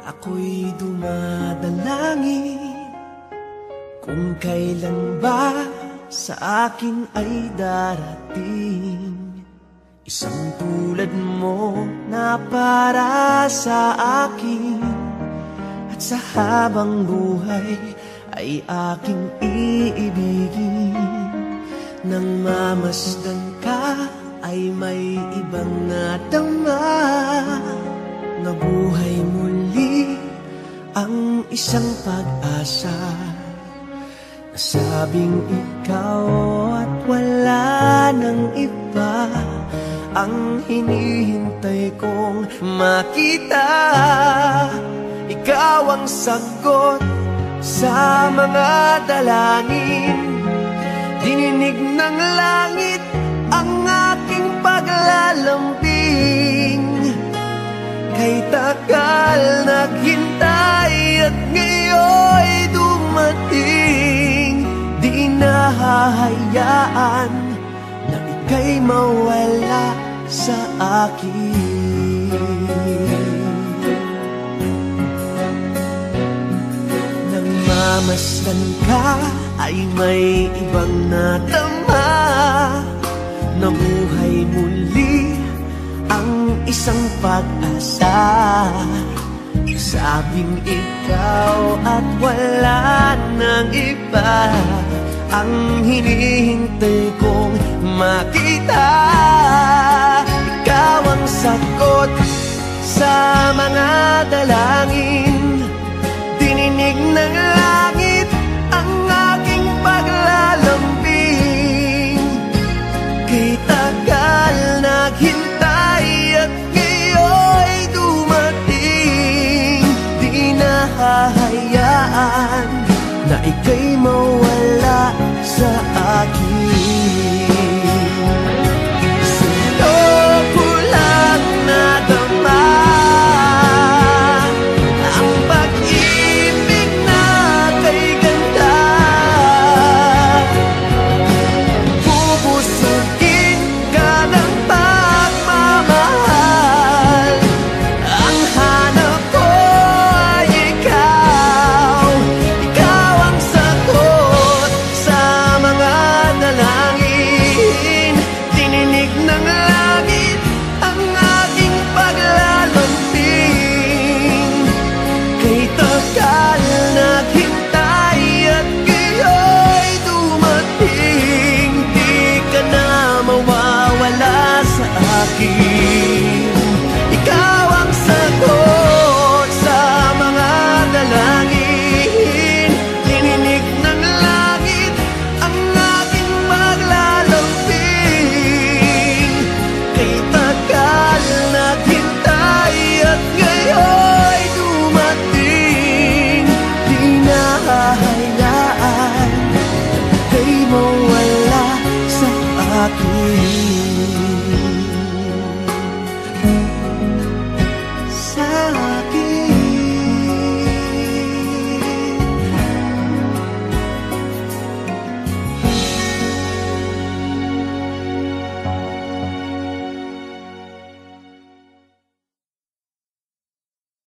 Ako'y dumadalangin kung kailan ba sa akin ay darating isang tulad mo na para sa akin. At sa habang buhay ay aking iibigin. Nang mamasdan ka ay may ibang nadama. Nabuhay muli ang isang pag-asa. Nasabing ikaw at wala nang iba ang hinihintay kong makita. Ikaw ang sagot sa mga dalangin. Dininig ng langit ang aking paglalambing. Kay tagal naghintay at ngayon'y dumating. Di nahahayaan na ika'y mawala sa akin. Nang mamasdan ka ay may ibang nadama. Nabuhay muli ang isang pag-asa. Sabing ikaw at wala nang iba ang hinihintay kong makita. Ikaw ang sagot sa mga dalangin. Dininig ng langit ang aking paglalambing. Kay tagal naghintay at ngayon'y dumating. Di nahahayaan na ika'y mawala sa akin.